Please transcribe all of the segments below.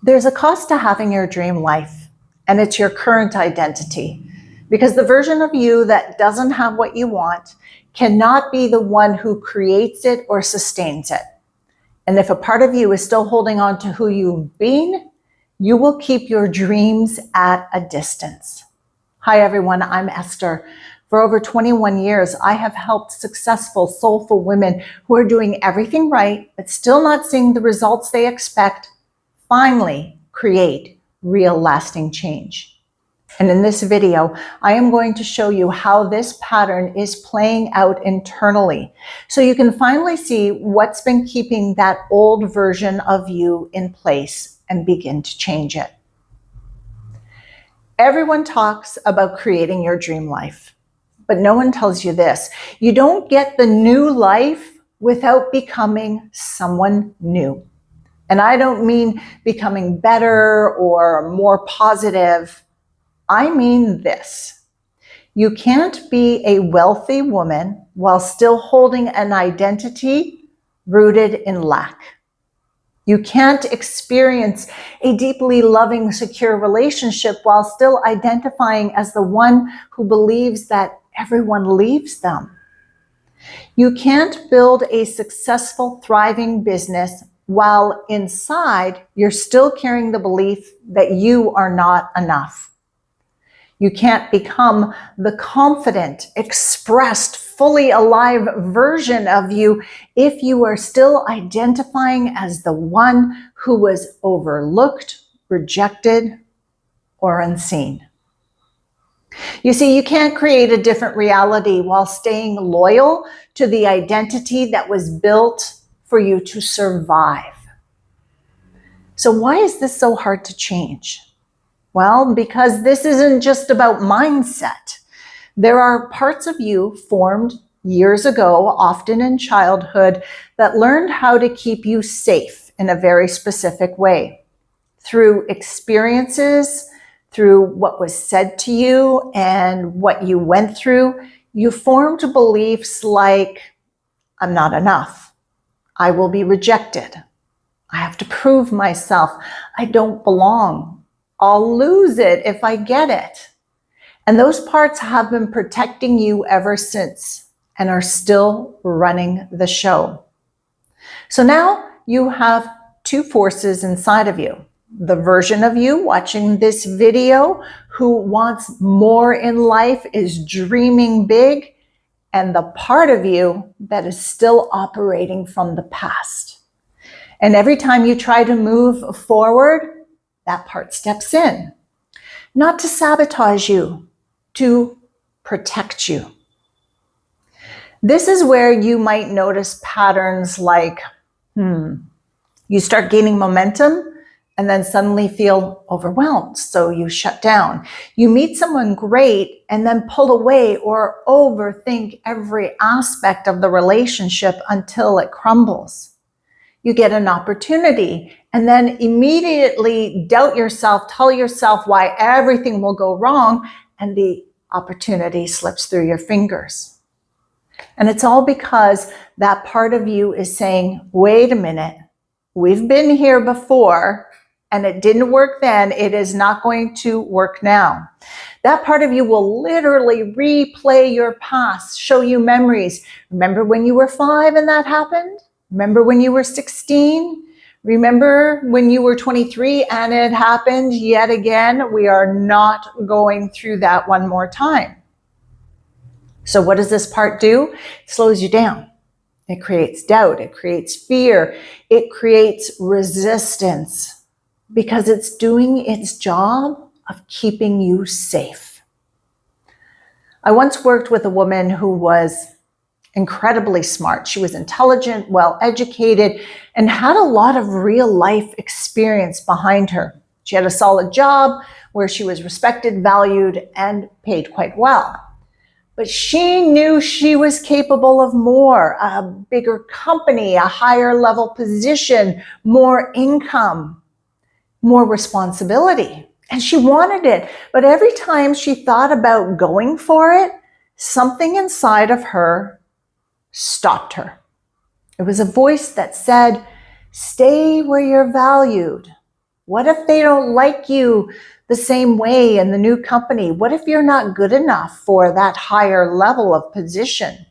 There's a cost to having your dream life, and it's your current identity. Because the version of you that doesn't have what you want cannot be the one who creates it or sustains it. And if a part of you is still holding on to who you've been, you will keep your dreams at a distance. Hi everyone, I'm Esther. For over 21 years, I have helped successful, soulful women who are doing everything right, but still not seeing the results they expect, finally create real lasting change. And in this video, I am going to show you how this pattern is playing out internally, so you can finally see what's been keeping that old version of you in place and begin to change it. Everyone talks about creating your dream life, but no one tells you this: you don't get the new life without becoming someone new. And I don't mean becoming better or more positive. I mean this: you can't be a wealthy woman while still holding an identity rooted in lack. You can't experience a deeply loving, secure relationship while still identifying as the one who believes that everyone leaves them. You can't build a successful, thriving business while inside you're still carrying the belief that you are not enough. You can't become the confident, expressed, fully alive version of you if you are still identifying as the one who was overlooked, rejected, or unseen. You see, you can't create a different reality while staying loyal to the identity that was built for you to survive. So why is this so hard to change? Well, because this isn't just about mindset. There are parts of you formed years ago, often in childhood, that learned how to keep you safe in a very specific way. Through experiences, through what was said to you and what you went through, you formed beliefs like, I'm not enough. I will be rejected. I have to prove myself. I don't belong. I'll lose it if I get it. And those parts have been protecting you ever since and are still running the show. So now you have two forces inside of you. The version of you watching this video who wants more in life, is dreaming big, and the part of you that is still operating from the past. And every time you try to move forward, that part steps in, not to sabotage you, to protect you. This is where you might notice patterns like, you start gaining momentum and then suddenly feel overwhelmed, so you shut down. You meet someone great and then pull away or overthink every aspect of the relationship until it crumbles. You get an opportunity and then immediately doubt yourself, tell yourself why everything will go wrong, and the opportunity slips through your fingers. And it's all because that part of you is saying, wait a minute, we've been here before and it didn't work then, it is not going to work now. That part of you will literally replay your past, show you memories. Remember when you were 5 and that happened? Remember when you were 16? Remember when you were 23 and it happened yet again? We are not going through that one more time. So what does this part do? It slows you down. It creates doubt. It creates fear. It creates resistance because it's doing its job of keeping you safe. I once worked with a woman who was incredibly smart. She was intelligent, well-educated, and had a lot of real life experience behind her. She had a solid job where she was respected, valued, and paid quite well. But she knew she was capable of more, a bigger company, a higher level position, more income, more responsibility. And she wanted it. But every time she thought about going for it, something inside of her stopped her. It was a voice that said, stay where you're valued. What if they don't like you the same way in the new company? What if you're not good enough for that higher level of position?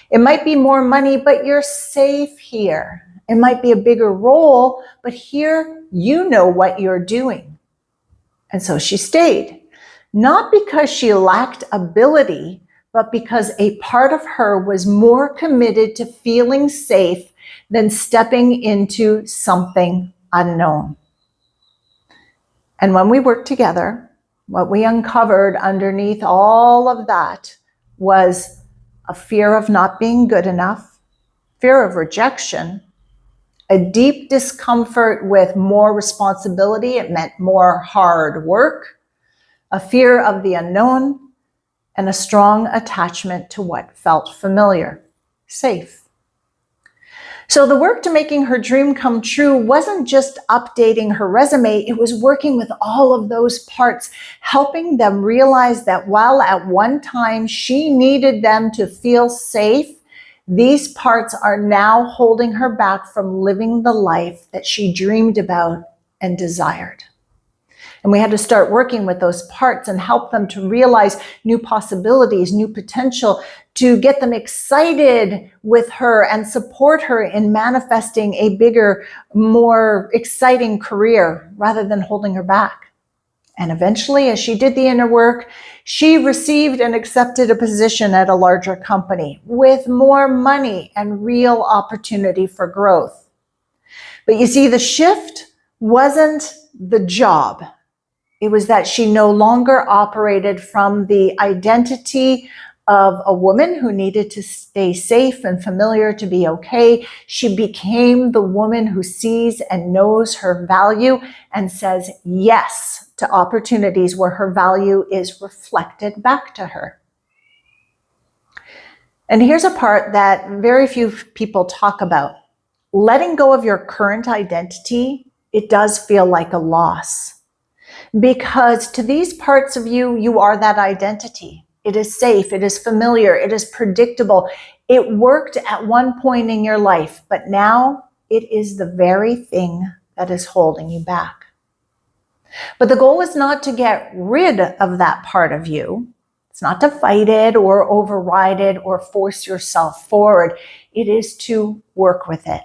It might be more money, but you're safe here. It might be a bigger role, but here you know what you're doing. And so she stayed, not because she lacked ability, but because a part of her was more committed to feeling safe than stepping into something unknown. And when we worked together, what we uncovered underneath all of that was a fear of not being good enough, fear of rejection, a deep discomfort with more responsibility. It meant more hard work, a fear of the unknown, and a strong attachment to what felt familiar, safe. So the work to making her dream come true wasn't just updating her resume, it was working with all of those parts, helping them realize that while at one time she needed them to feel safe, these parts are now holding her back from living the life that she dreamed about and desired. And we had to start working with those parts and help them to realize new possibilities, new potential, to get them excited with her and support her in manifesting a bigger, more exciting career rather than holding her back. And eventually, as she did the inner work, she received and accepted a position at a larger company with more money and real opportunity for growth. But you see, the shift wasn't the job. It was that she no longer operated from the identity of a woman who needed to stay safe and familiar to be okay. She became the woman who sees and knows her value and says yes to opportunities where her value is reflected back to her. And here's a part that very few people talk about. Letting go of your current identity, it does feel like a loss. Because to these parts of you, you are that identity. It is safe, it is familiar, it is predictable. It worked at one point in your life, but now it is the very thing that is holding you back. But the goal is not to get rid of that part of you. It's not to fight it or override it or force yourself forward. It is to work with it.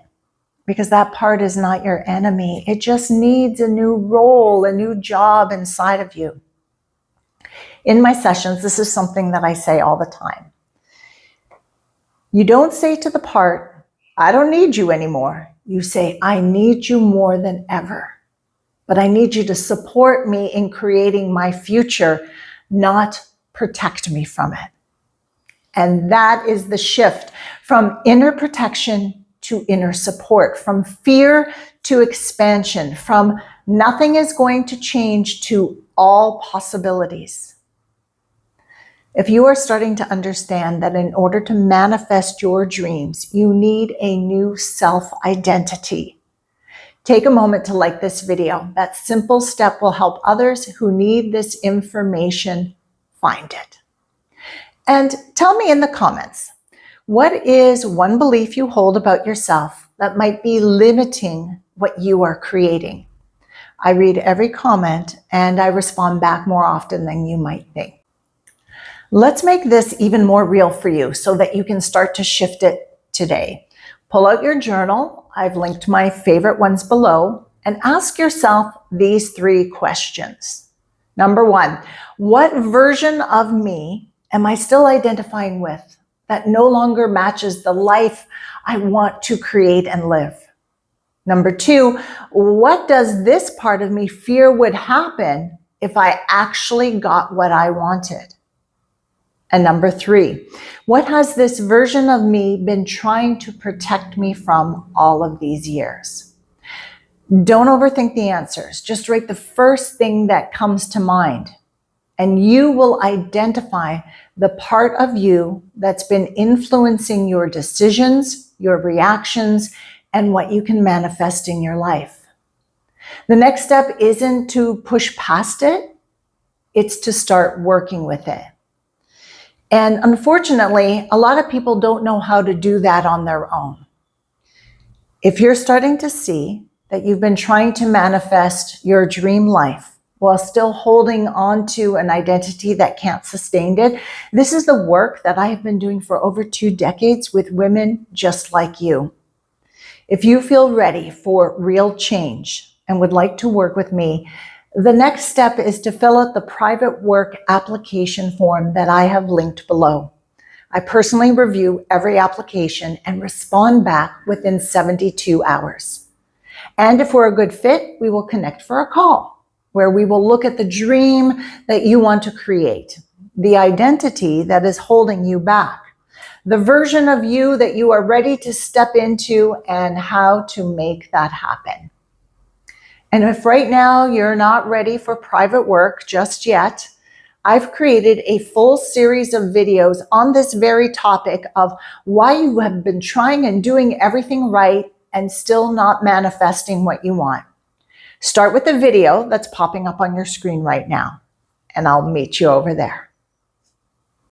Because that part is not your enemy. It just needs a new role, a new job inside of you. In my sessions, this is something that I say all the time. You don't say to the part, I don't need you anymore. You say, I need you more than ever. But I need you to support me in creating my future, not protect me from it. And that is the shift from inner protection to inner support, from fear to expansion, from nothing is going to change to all possibilities. If you are starting to understand that in order to manifest your dreams, you need a new self-identity, take a moment to like this video. That simple step will help others who need this information find it. And tell me in the comments, what is one belief you hold about yourself that might be limiting what you are creating? I read every comment and I respond back more often than you might think. Let's make this even more real for you so that you can start to shift it today. Pull out your journal. I've linked my favorite ones below, and ask yourself these 3 questions. Number 1, what version of me am I still identifying with that no longer matches the life I want to create and live? Number 2, what does this part of me fear would happen if I actually got what I wanted? And number 3, what has this version of me been trying to protect me from all of these years? Don't overthink the answers. Just write the first thing that comes to mind, and you will identify the part of you that's been influencing your decisions, your reactions, and what you can manifest in your life. The next step isn't to push past it, it's to start working with it. And unfortunately, a lot of people don't know how to do that on their own. If you're starting to see that you've been trying to manifest your dream life while still holding on to an identity that can't sustain it, this is the work that I have been doing for over 2 decades with women just like you. If you feel ready for real change and would like to work with me, the next step is to fill out the private work application form that I have linked below. I personally review every application and respond back within 72 hours. And if we're a good fit, we will connect for a call where we will look at the dream that you want to create, the identity that is holding you back, the version of you that you are ready to step into, and how to make that happen. And if right now you're not ready for private work just yet, I've created a full series of videos on this very topic of why you have been trying and doing everything right and still not manifesting what you want. Start with the video that's popping up on your screen right now, and I'll meet you over there.